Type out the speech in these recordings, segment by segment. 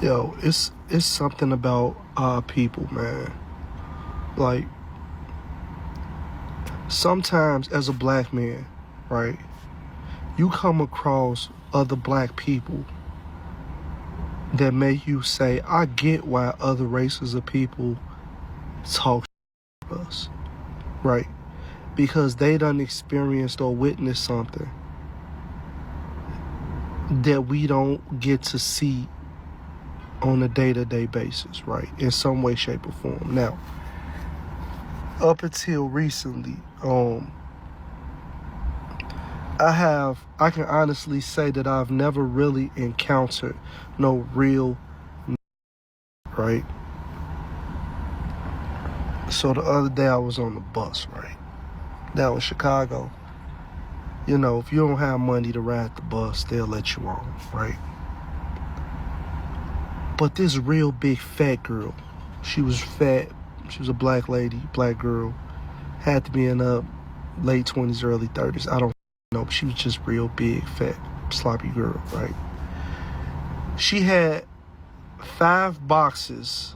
Yo, it's something about our people, man. Like sometimes as a black man, right, you come across other black people that make you say, I get why other races of people talk to us, right? Because they done experienced or witnessed something that we don't get to see on a day-to-day basis, right? In some way, shape, or form. Now, up until recently, I can honestly say that I've never really encountered no real, right? So the other day I was on the bus, right? That was Chicago. You know, if you don't have money to ride the bus, they'll let you on, right? But this real big fat girl, she was fat, she was a black lady, black girl, had to be in her late 20s, early 30s. I don't know, but she was just real big, fat, sloppy girl, right? She had 5 boxes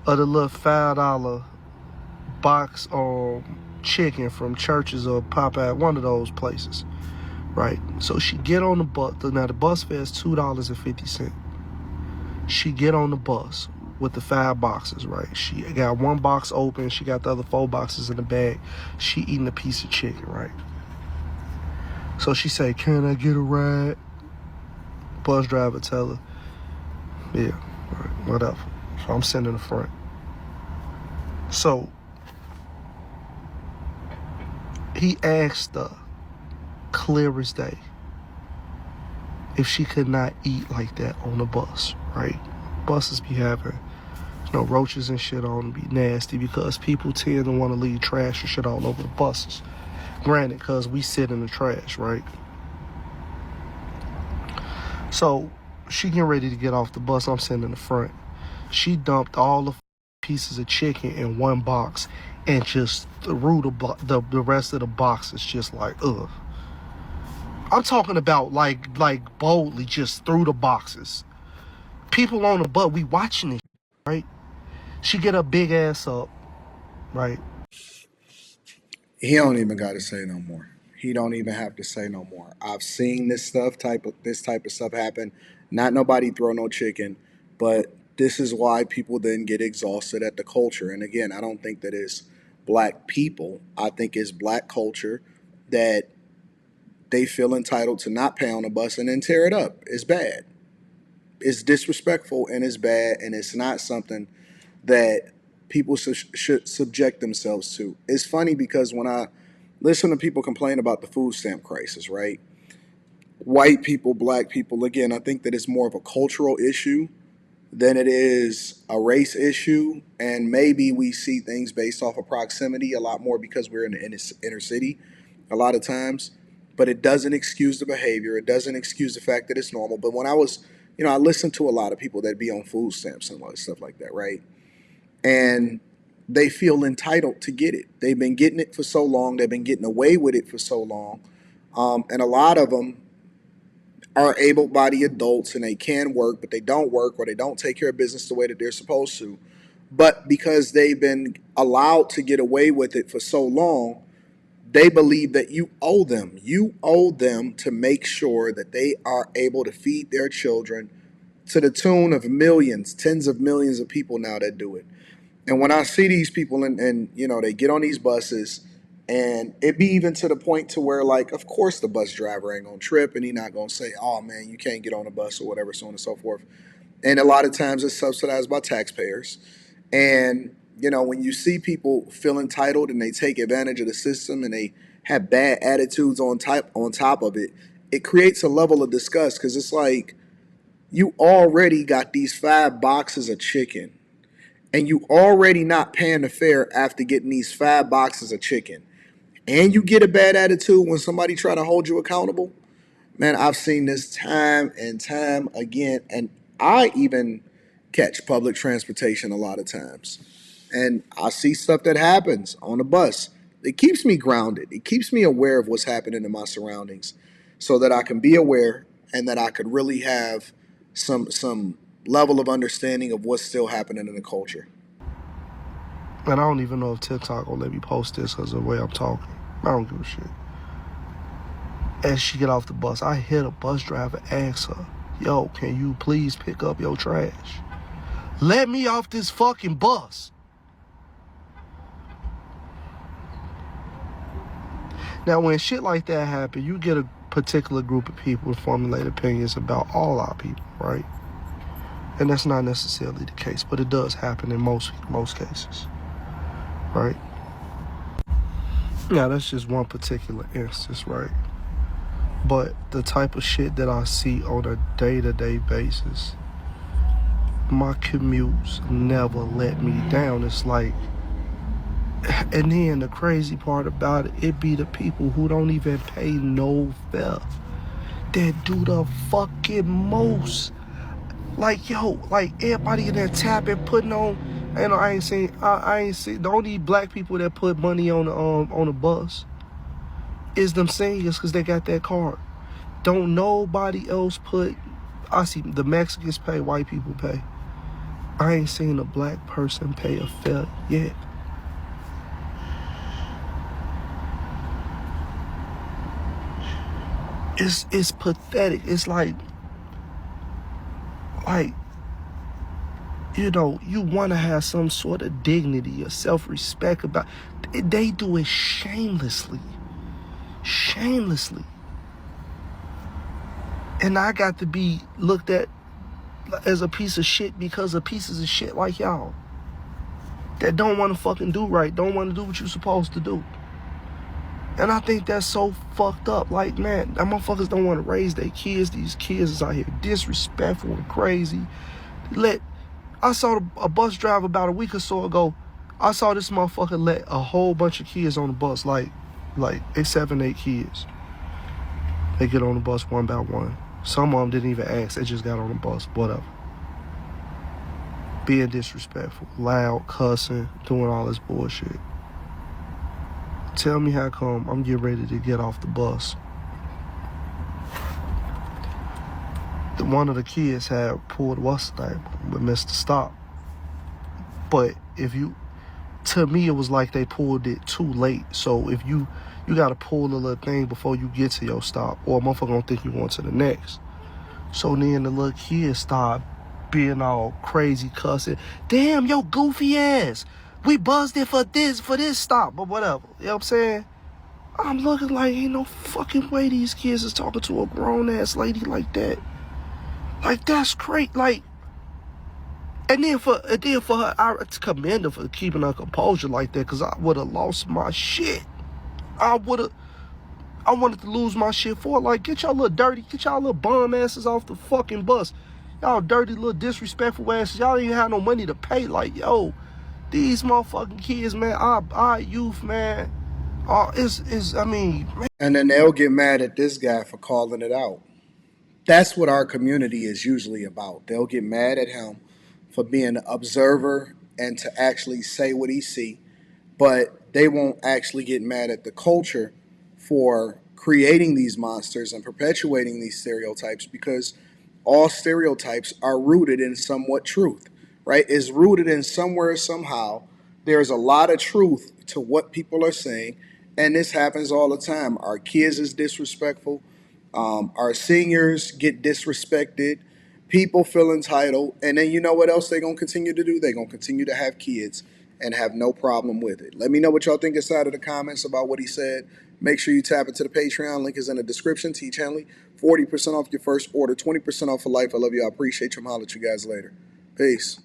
of the little $5 box chicken from Churches or Popeye, one of those places, right? So she get on the bus. Now the bus fare is $2.50. She get on the bus with the 5 boxes, right? She got one box open. She got the other 4 boxes in the bag. She eating a piece of chicken, right? So she say, "Can I get a ride?" Bus driver tell her, "Yeah, right, whatever." So I'm sitting in the front. So he asked her, clear as day, if she could not eat like that on the bus, right? Buses be having, roaches and shit on them, be nasty because people tend to want to leave trash and shit all over the buses. Granted, because we sit in the trash, right? So she getting ready to get off the bus. I'm sitting in the front. She dumped all the pieces of chicken in one box and just threw the rest of the boxes just like, ugh. I'm talking about like boldly just threw the boxes. People on the bus, we watching it, right? She get her big ass up, right? He don't even got to say no more. He don't even have to say no more. I've seen this type of stuff happen. Not nobody throw no chicken, but this is why people then get exhausted at the culture. And again, I don't think that it's black people. I think it's black culture that they feel entitled to not pay on a bus and then tear it up. It's bad. It's disrespectful and it's bad, and it's not something that people should subject themselves to. It's funny because when I listen to people complain about the food stamp crisis, right? White people, black people, again, I think that it's more of a cultural issue than it is a race issue. And maybe we see things based off of proximity a lot more because we're in the inner city a lot of times. But it doesn't excuse the behavior. It doesn't excuse the fact that it's normal. But when I was, I listened to a lot of people that be on food stamps and a lot of stuff like that, right? And they feel entitled to get it. They've been getting it for so long. They've been getting away with it for so long. And a lot of them are able-bodied adults and they can work, but they don't work or they don't take care of business the way that they're supposed to. But because they've been allowed to get away with it for so long, they believe that you owe them. You owe them to make sure that they are able to feed their children to the tune of millions, tens of millions of people now that do it. And when I see these people and they get on these buses and it be even to the point to where like, of course the bus driver ain't gonna trip and he not gonna say, oh man, you can't get on a bus or whatever, so on and so forth. And a lot of times it's subsidized by taxpayers. And, when you see people feel entitled and they take advantage of the system and they have bad attitudes on top of it, it creates a level of disgust because it's like you already got these 5 boxes of chicken and you already not paying the fare after getting these 5 boxes of chicken, and you get a bad attitude when somebody try to hold you accountable, man, I've seen this time and time again, and I even catch public transportation a lot of times, and I see stuff that happens on the bus. It keeps me grounded. It keeps me aware of what's happening in my surroundings, so that I can be aware and that I could really have some level of understanding of what's still happening in the culture. And I don't even know if TikTok will let me post this because of the way I'm talking. I don't give a shit. As she get off the bus, I hear the bus driver ask her, yo, can you please pick up your trash? Let me off this fucking bus. Now, when shit like that happen, you get a particular group of people to formulate opinions about all our people, right? And that's not necessarily the case, but it does happen in most cases, right? Now, that's just one particular instance, right? But the type of shit that I see on a day-to-day basis, my commutes never let me down. It's like, and then the crazy part about it be the people who don't even pay no fare that do the fucking most. Like, yo, like everybody in there tapping, putting on. You know, I ain't seen the only black people that put money on the bus is them seniors because they got that card. Don't nobody else put. I see the Mexicans pay, white people pay. I ain't seen a black person pay a fare yet. It's pathetic. It's like, you know, you want to have some sort of dignity or self-respect about it. They do it shamelessly. And I got to be looked at as a piece of shit because of pieces of shit like y'all that don't want to fucking do right, don't want to do what you're supposed to do. And I think that's so fucked up. Like, man, that motherfuckers don't want to raise their kids. These kids is out here disrespectful and crazy. I saw a bus driver about a week or so ago. I saw this motherfucker let a whole bunch of kids on the bus, like 7, 8 kids. They get on the bus one by one. Some of them didn't even ask. They just got on the bus, whatever. Being disrespectful, loud, cussing, doing all this bullshit. Tell me how come I'm getting ready to get off the bus. One of the kids had pulled what's the name, but missed the stop. But to me, it was like they pulled it too late. So if you got to pull the little thing before you get to your stop, or a motherfucker gonna think you going to the next. So then the little kids start being all crazy, cussing. Damn, yo, goofy ass. We buzzed it for this stop, or whatever. You know what I'm saying? I'm looking like ain't no fucking way these kids is talking to a grown ass lady like that. Like, that's great. Like, and then for her, I commend her for keeping her composure like that, because I would have lost my shit. I wanted to lose my shit for it. Like, get y'all little bum asses off the fucking bus. Y'all dirty little disrespectful asses. Y'all ain't have no money to pay. Like, yo, these motherfucking kids, man, our youth, man, I mean, man. And then they'll get mad at this guy for calling it out. That's what our community is usually about. They'll get mad at him for being an observer and to actually say what he see, but they won't actually get mad at the culture for creating these monsters and perpetuating these stereotypes, because all stereotypes are rooted in somewhat truth, right? It's rooted in somewhere, somehow. There's a lot of truth to what people are saying, and this happens all the time. Our kids is disrespectful. Our seniors get disrespected. People feel entitled. And then you know what else they're going to continue to do? They're going to continue to have kids and have no problem with it. Let me know what y'all think inside of the comments about what he said. Make sure you tap into the Patreon. Link is in the description. Teach Henley. 40% off your first order. 20% off for life. I love you. I appreciate you. I'll holler at you guys later. Peace.